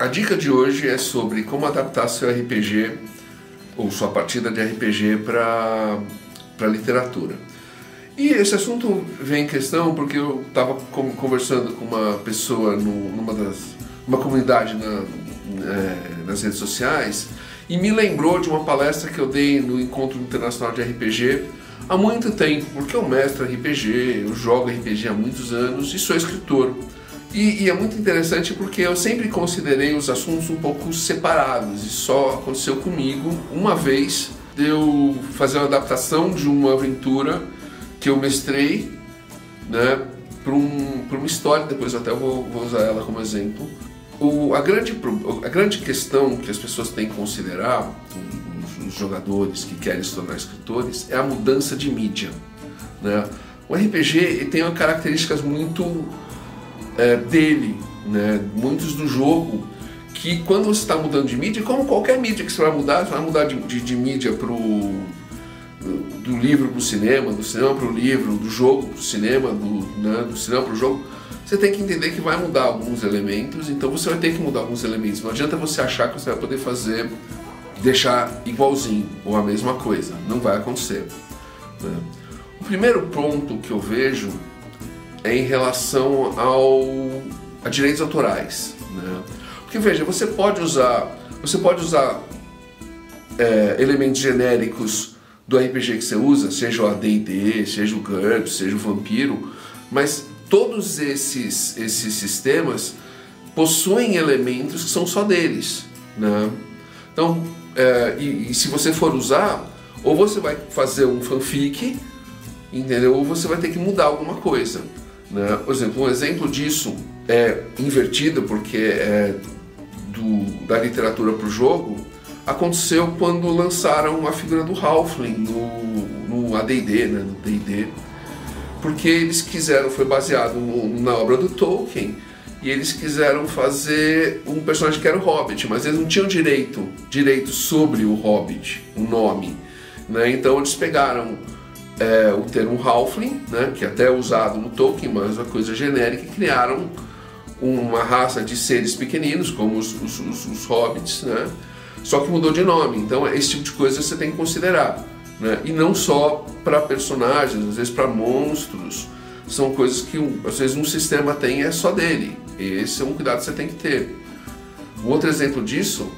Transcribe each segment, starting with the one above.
A dica de hoje é sobre como adaptar seu RPG ou sua partida de RPG para literatura. E esse assunto vem em questão porque eu estava conversando com uma pessoa numa comunidade nas redes sociais e me lembrou de uma palestra que eu dei no Encontro Internacional de RPG há muito tempo, porque eu mestro RPG, eu jogo RPG há muitos anos e sou escritor. E é muito interessante porque eu sempre considerei os assuntos um pouco separados e só aconteceu comigo uma vez de eu fazer uma adaptação de uma aventura que eu mestrei, né, para uma história, depois eu até vou usar ela como exemplo. A grande questão que as pessoas têm que considerar, os jogadores que querem se tornar escritores, é a mudança de mídia, né? O RPG tem características muito dele, né? Muitos do jogo, que quando você está mudando de mídia, como qualquer mídia que você vai mudar de mídia do livro para o cinema, do cinema para o livro, do jogo para o cinema, do cinema para o jogo, você tem que entender que vai mudar alguns elementos, então você vai ter que mudar alguns elementos. Não adianta você achar que você vai poder deixar igualzinho ou a mesma coisa, não vai acontecer, né? O primeiro ponto que eu vejo é em relação a direitos autorais, né? Porque veja, você pode usar elementos genéricos do RPG que você usa, seja o AD&D, seja o GURPS, seja o Vampiro, mas todos esses sistemas possuem elementos que são só deles, né? Então, e se você for usar, ou você vai fazer um fanfic, entendeu? Ou você vai ter que mudar alguma coisa, né? Por exemplo, um exemplo disso é invertido, porque é da literatura para o jogo. Aconteceu quando lançaram a figura do Halfling no AD&D, né? No D&D, porque eles foi baseado na obra do Tolkien, e eles quiseram fazer um personagem que era o Hobbit, mas eles não tinham direito sobre o Hobbit, o nome, né? Então eles pegaram o termo Halfling, né, que até é usado no Tolkien, mas uma coisa genérica, e criaram uma raça de seres pequeninos, como os Hobbits, né? Só que mudou de nome. Então esse tipo de coisa você tem que considerar, né? E não só para personagens, às vezes para monstros. São coisas que às vezes um sistema tem é só dele. Esse é um cuidado que você tem que ter. Um outro exemplo disso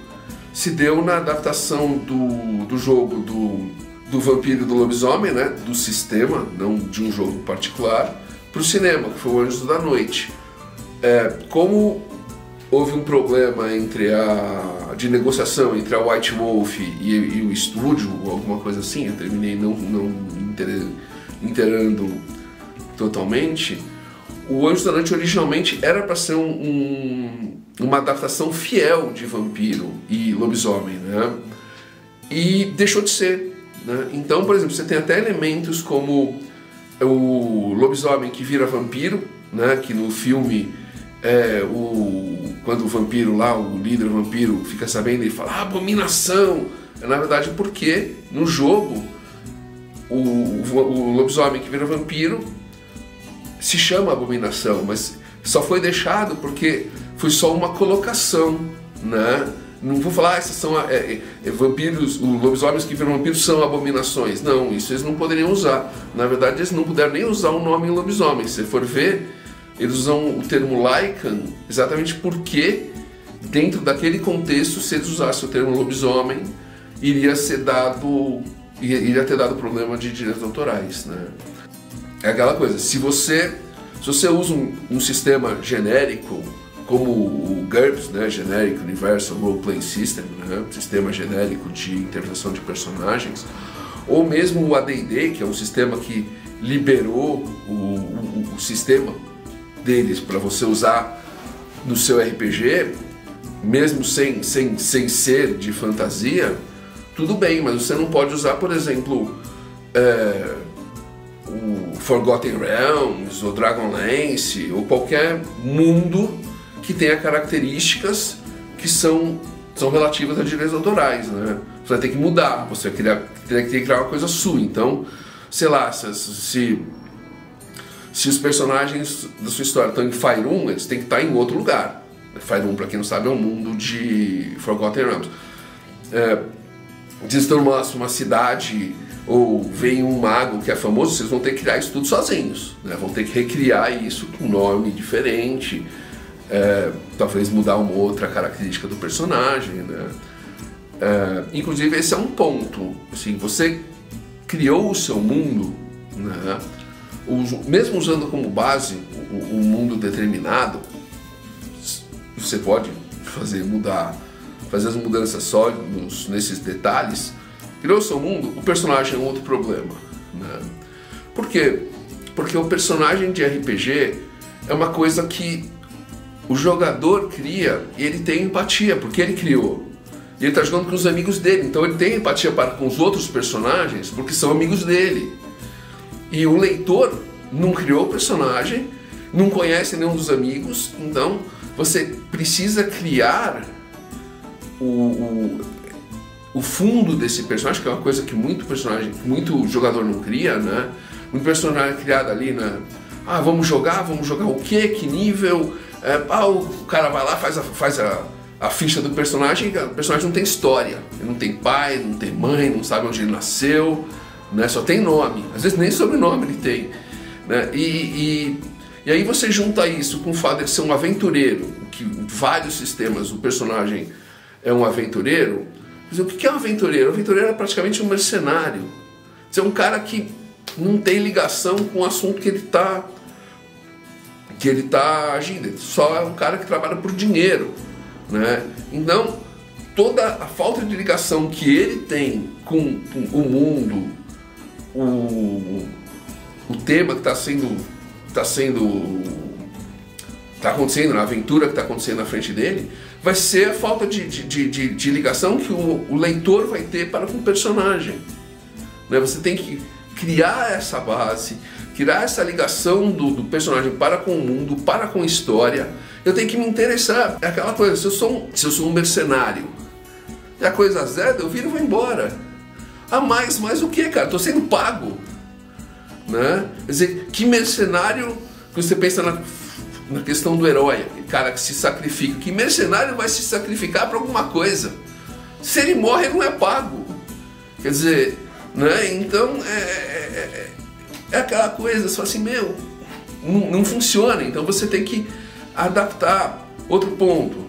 se deu na adaptação do jogo do Vampiro e do Lobisomem, né? Do sistema, não de um jogo particular, para o cinema, que foi o Anjos da Noite. Como houve um problema de negociação entre a White Wolf e o estúdio, ou alguma coisa assim, eu terminei não inteirando totalmente. O Anjos da Noite originalmente era para ser uma adaptação fiel de Vampiro e Lobisomem, né? E deixou de ser, né? Então, por exemplo, você tem até elementos como o lobisomem que vira vampiro, né? Que no filme quando o vampiro lá, o líder vampiro, fica sabendo e fala abominação, na verdade porque no jogo o lobisomem que vira vampiro se chama abominação, mas só foi deixado porque foi só uma colocação, né? Não vou falar, esses são vampiros, os lobisomens que viram vampiros são abominações. Não, isso eles não poderiam usar. Na verdade, eles não puderam nem usar o nome lobisomem. Se você for ver, eles usam o termo Lycan exatamente porque, dentro daquele contexto, se eles usassem o termo lobisomem, iria ter dado problema de direitos autorais, né? É aquela coisa, se você usa um sistema genérico, como o GURPS, né, Generic Universal Role Playing System, né, sistema genérico de interpretação de personagens, ou mesmo o AD&D, que é um sistema que liberou o sistema deles para você usar no seu RPG, mesmo sem ser de fantasia, tudo bem, mas você não pode usar, por exemplo, o Forgotten Realms, ou Dragonlance, ou qualquer mundo que tenha características que são relativas a direitos autorais, né? Você vai ter que mudar, você vai ter que criar uma coisa sua. Então, sei lá, se os personagens da sua história estão em Faerun, eles têm que estar em outro lugar, Faerûn, para quem não sabe, é um mundo de Forgotten Realms. Vocês estão numa cidade ou vem um mago que é famoso, vocês vão ter que criar isso tudo sozinhos, né? Vão ter que recriar isso com um nome diferente, talvez mudar uma outra característica do personagem, né? Inclusive esse é um ponto, assim, você criou o seu mundo, né? Mesmo usando como base um mundo determinado, você pode fazer as mudanças só nesses detalhes. Criou o seu mundo, o personagem é um outro problema, né? Por quê? Porque o personagem de RPG é uma coisa que o jogador cria e ele tem empatia, porque ele criou. E ele está jogando com os amigos dele, então ele tem empatia para com os outros personagens, porque são amigos dele. E o leitor não criou o personagem, não conhece nenhum dos amigos, então você precisa criar o fundo desse personagem, que é uma coisa que muito jogador não cria, né? Muito personagem criado ali, né? Vamos jogar o quê? Que nível? O cara vai lá, faz a ficha do personagem, o personagem não tem história, ele não tem pai, não tem mãe, não sabe onde ele nasceu, né? Só tem nome, às vezes nem sobrenome ele tem, né? E aí você junta isso com o fato de ser um aventureiro, que em vários sistemas o personagem é um aventureiro. Mas o que é um aventureiro? O aventureiro é praticamente um mercenário. É um cara que não tem ligação com o assunto que ele está agindo. Ele só é um cara que trabalha por dinheiro, né? Então, toda a falta de ligação que ele tem com o mundo, o tema que está acontecendo, na aventura que está acontecendo na frente dele, vai ser a falta de ligação que o leitor vai ter para com o personagem, né? Você tem que criar essa base, criar essa ligação do personagem para com o mundo, para com a história. Eu tenho que me interessar. É aquela coisa, se eu sou um mercenário e a coisa azeda, eu viro e vou embora. Mas o que, cara? Estou sendo pago, né? Quer dizer, que mercenário que você pensa na questão do herói, aquele cara que se sacrifica, que mercenário vai se sacrificar para alguma coisa? Se ele morre, ele não é pago. Quer dizer, né? Então é aquela coisa, só assim, não funciona. Então você tem que adaptar. Outro ponto,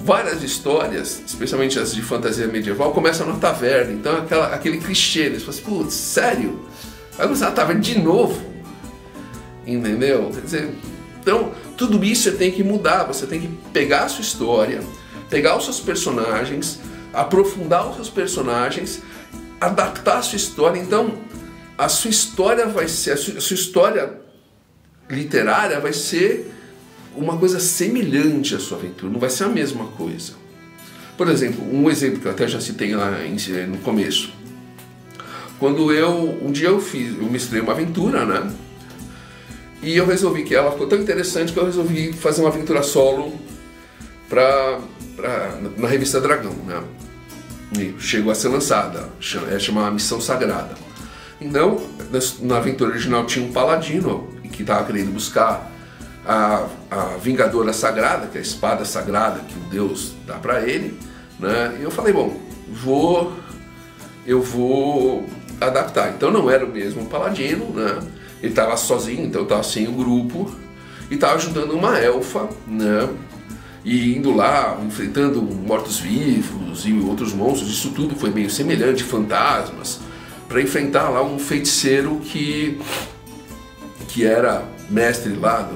várias histórias, especialmente as de fantasia medieval, começam na taverna. Então aquele clichê, você fala assim, putz, sério? Vai começar na taverna de novo? Entendeu? Quer dizer, então tudo isso você tem que mudar. Você tem que pegar a sua história, pegar os seus personagens, aprofundar os seus personagens, adaptar a sua história. Então a sua história vai ser, a sua história literária vai ser uma coisa semelhante à sua aventura, não vai ser a mesma coisa. Por exemplo, um exemplo que eu até já citei lá no começo. Quando um dia eu mestrei uma aventura, né? E eu resolvi que ela ficou tão interessante que eu resolvi fazer uma aventura solo na revista Dragão, né? E chegou a ser lançada, chamada Missão Sagrada. Então, na aventura original tinha um paladino que estava querendo buscar a Vingadora Sagrada, que é a espada sagrada que o Deus dá para ele, né? E eu falei, bom, eu vou adaptar. Então não era o mesmo paladino, né? Ele estava sozinho, então estava sem o grupo, e estava ajudando uma elfa, né? E indo lá, enfrentando mortos-vivos e outros monstros. Isso tudo foi meio semelhante, fantasmas, para enfrentar lá um feiticeiro que era mestre lá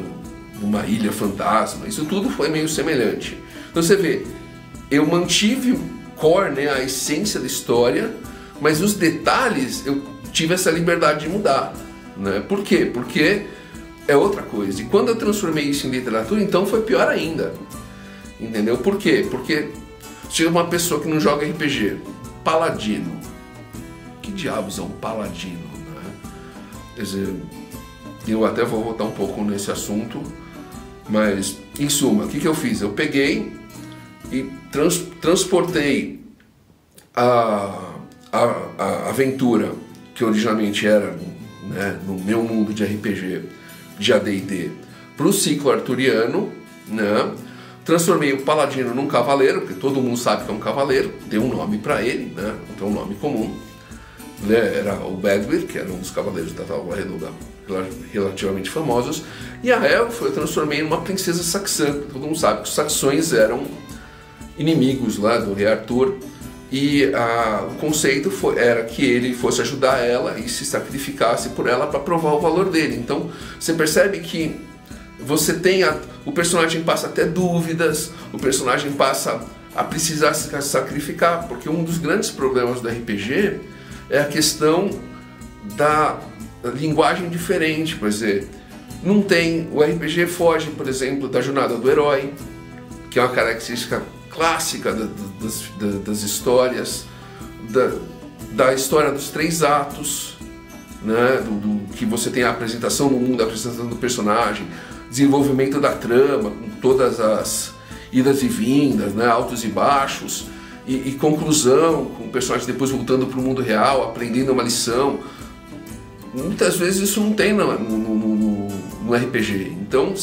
numa ilha fantasma. Isso tudo foi meio semelhante. Então você vê, eu mantive o core, né, a essência da história, mas os detalhes eu tive essa liberdade de mudar, né? Por quê? Porque é outra coisa. E quando eu transformei isso em literatura, então foi pior ainda. Entendeu? Por quê? Porque chega uma pessoa que não joga RPG, paladino. Que diabos é um paladino, né? Quer dizer, eu até vou voltar um pouco nesse assunto, mas em suma, o que eu fiz? Eu peguei e transportei a aventura que originalmente era, né, no meu mundo de RPG, de AD&D, para o ciclo arturiano, né? transformei o paladino num cavaleiro, porque todo mundo sabe que é um cavaleiro, dei um nome para ele, né? Então um nome comum, né? Era o Bedwyr, que era um dos cavaleiros da Tábua Redonda relativamente famosos, e a elfa eu transformei numa princesa saxã. Todo mundo sabe que os saxões eram inimigos lá do rei Arthur, e o conceito era que ele fosse ajudar ela e se sacrificasse por ela para provar o valor dele. Então você percebe que você tem o personagem passa até dúvidas, o personagem passa a precisar se sacrificar, porque um dos grandes problemas do RPG é a questão da linguagem diferente. Por exemplo, não tem, o RPG foge, por exemplo, da jornada do herói, que é uma característica clássica das histórias, da história dos 3 atos, né? Que você tem a apresentação no mundo, a apresentação do personagem, desenvolvimento da trama, com todas as idas e vindas, né? Altos e baixos, e conclusão, com o personagem depois voltando para o mundo real, aprendendo uma lição. Muitas vezes isso não tem no RPG. Então,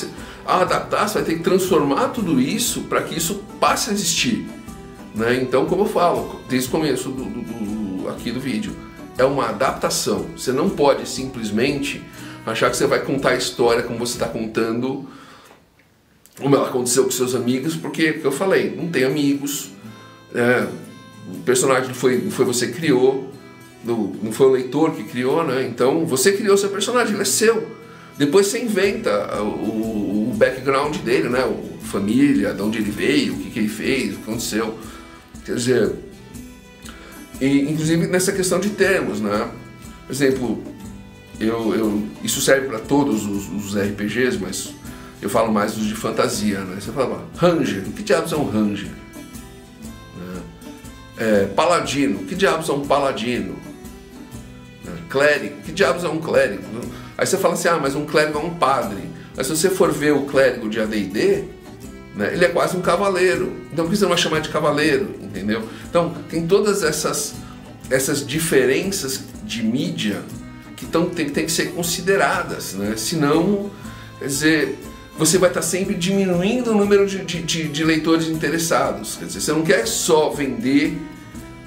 ao adaptar, você vai ter que transformar tudo isso para que isso passe a existir, né? Então, como eu falo desde o começo aqui do vídeo, é uma adaptação. Você não pode simplesmente achar que você vai contar a história como você está contando, como ela aconteceu com seus amigos, porque eu falei, não tem amigos, o personagem não foi você que criou, não foi o leitor que criou, né? Então você criou seu personagem, ele é seu. Depois você inventa o background dele, né? A família, de onde ele veio, o que ele fez, o que aconteceu. Quer dizer, inclusive nessa questão de termos, né? Por exemplo, isso serve para todos os RPGs, mas eu falo mais dos de fantasia, né? Você fala, Ranger, o que diabos é um Ranger? Paladino, que diabos é um paladino? Clérigo, que diabos é um clérigo? Aí você fala assim, mas um clérigo é um padre. Mas se você for ver o clérigo de AD&D, né, ele é quase um cavaleiro. Então por que você não vai chamar de cavaleiro? Entendeu? Então tem todas essas diferenças de mídia que tem que ser consideradas, né? Senão, quer dizer, você vai estar sempre diminuindo o número de leitores interessados. Quer dizer, você não quer só vender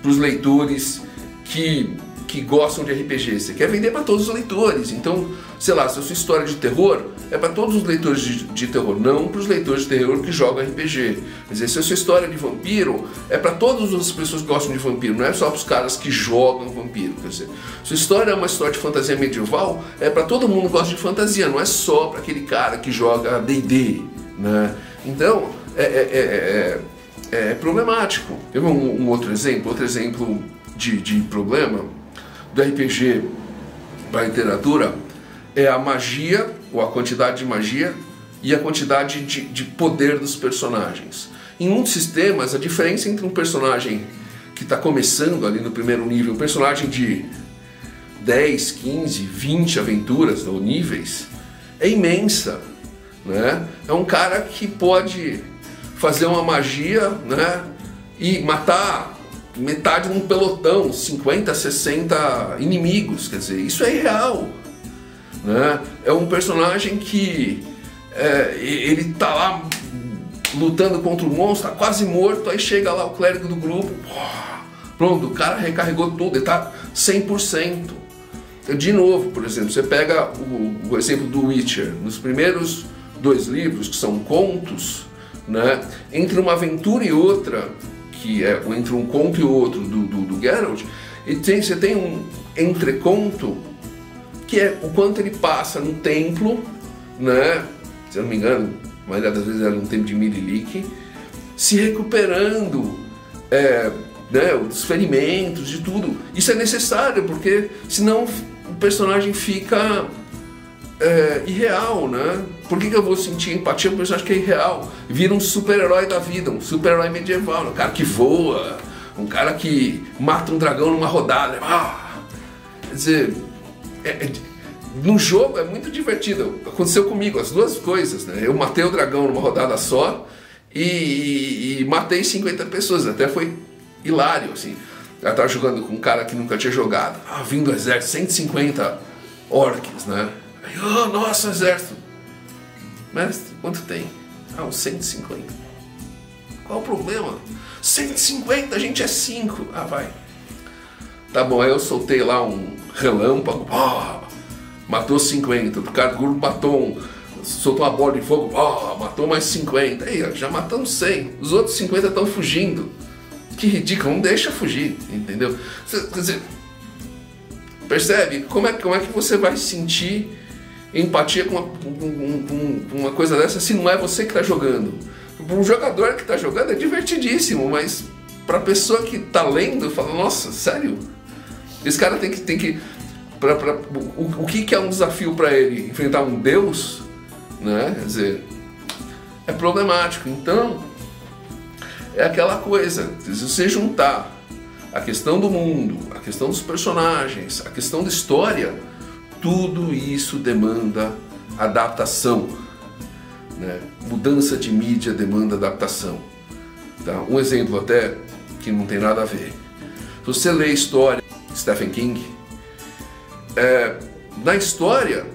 para os leitores que gostam de RPG, você quer vender para todos os leitores. Então, sei lá, se a sua história de terror é para todos os leitores de terror, não para os leitores de terror que jogam RPG. Quer dizer, se a sua história de vampiro é para todas as pessoas que gostam de vampiro, não é só para os caras que jogam vampiro. Quer dizer, se a história é uma história de fantasia medieval, é para todo mundo que gosta de fantasia, não é só para aquele cara que joga D&D, né? Então, é problemático. Teve um outro exemplo de problema do RPG para a literatura é a magia, ou a quantidade de magia e a quantidade de poder dos personagens. Em muitos sistemas, a diferença entre um personagem que está começando ali no primeiro nível, um personagem de 10, 15, 20 aventuras ou níveis, é imensa, né? É um cara que pode fazer uma magia, né, e matar metade de um pelotão, 50, 60 inimigos. Quer dizer, isso é irreal, né? É um personagem que ele tá lá lutando contra o monstro, tá quase morto, aí chega lá o clérigo do grupo, pronto, o cara recarregou tudo, ele tá 100%. De novo, por exemplo, você pega o exemplo do Witcher, nos primeiros 2 livros, que são contos, né? Entre uma aventura e outra, que é entre um conto e outro do Geralt, e você tem um entreconto que é o quanto ele passa no templo, né? Se eu não me engano, a maioria das vezes era um templo de Mirilic, se recuperando, né, dos ferimentos, de tudo. Isso é necessário, porque senão o personagem fica irreal, né? Por que eu vou sentir empatia por um personagem que é irreal? Vira um super-herói da vida, um super-herói medieval, um cara que voa, um cara que mata um dragão numa rodada. Quer dizer, no jogo é muito divertido. Aconteceu comigo as duas coisas, né? Eu matei o dragão numa rodada só e matei 50 pessoas, até foi hilário, assim. Eu estava jogando com um cara que nunca tinha jogado, vindo do exército, 150 orcs, né? Aí, nossa, exército. Mestre, quanto tem? Uns 150. Qual o problema? 150, a gente é 5. Ah, vai. Tá bom, aí eu soltei lá um relâmpago, matou 50. O cara do grupo soltou uma bola de fogo, matou mais 50. Aí, já matamos 100. Os outros 50 estão fugindo. Que ridículo, não deixa fugir, entendeu? Quer dizer, percebe? Como é que você vai sentir empatia com uma coisa dessa se não é você que está jogando? Para um jogador que está jogando é divertidíssimo, mas para a pessoa que está lendo, fala, nossa, sério? Esse cara tem que o que é um desafio para ele? Enfrentar um deus? Né? Quer dizer, é problemático. Então, é aquela coisa, se você juntar a questão do mundo, a questão dos personagens, a questão da história, tudo isso demanda adaptação, né? Mudança de mídia demanda adaptação. Tá? Um exemplo até que não tem nada a ver. Se você lê a história de Stephen King, na história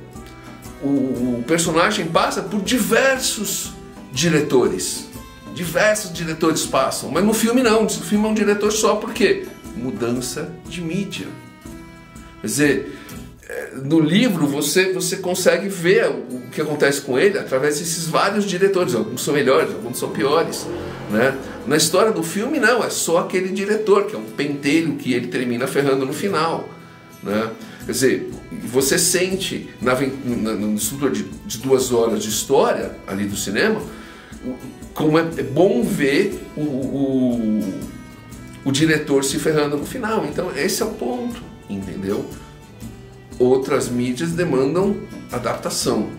o personagem passa por diversos diretores. Diversos diretores passam, mas no filme não, no filme é um diretor só, por quê? Mudança de mídia. Quer dizer, no livro você consegue ver o que acontece com ele através desses vários diretores, alguns são melhores, alguns são piores, né? Na história do filme não, é só aquele diretor, que é um pentelho que ele termina ferrando no final, né? Quer dizer, você sente no estrutura de 2 horas de história ali do cinema, como é bom ver o diretor se ferrando no final. Então esse é o ponto, entendeu? Outras mídias demandam adaptação.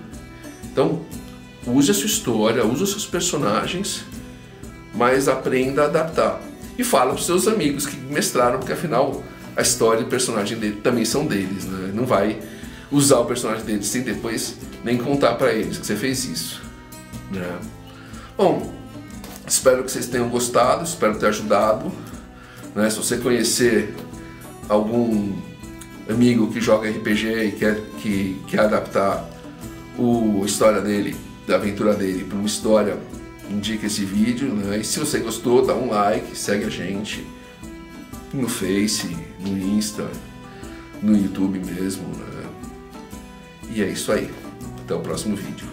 Então use a sua história, use os seus personagens, mas aprenda a adaptar. E fala para os seus amigos que mestraram, porque afinal a história e o personagem dele também são deles, né? Não vai usar o personagem deles sem depois nem contar para eles que você fez isso, né? Bom, espero que vocês tenham gostado, espero ter ajudado, né? Se você conhecer algum amigo que joga RPG e quer adaptar a história dele, da aventura dele, para uma história, indica esse vídeo, né? E se você gostou, dá um like, segue a gente no Face, no Insta, no YouTube mesmo, né? E é isso aí. Até o próximo vídeo.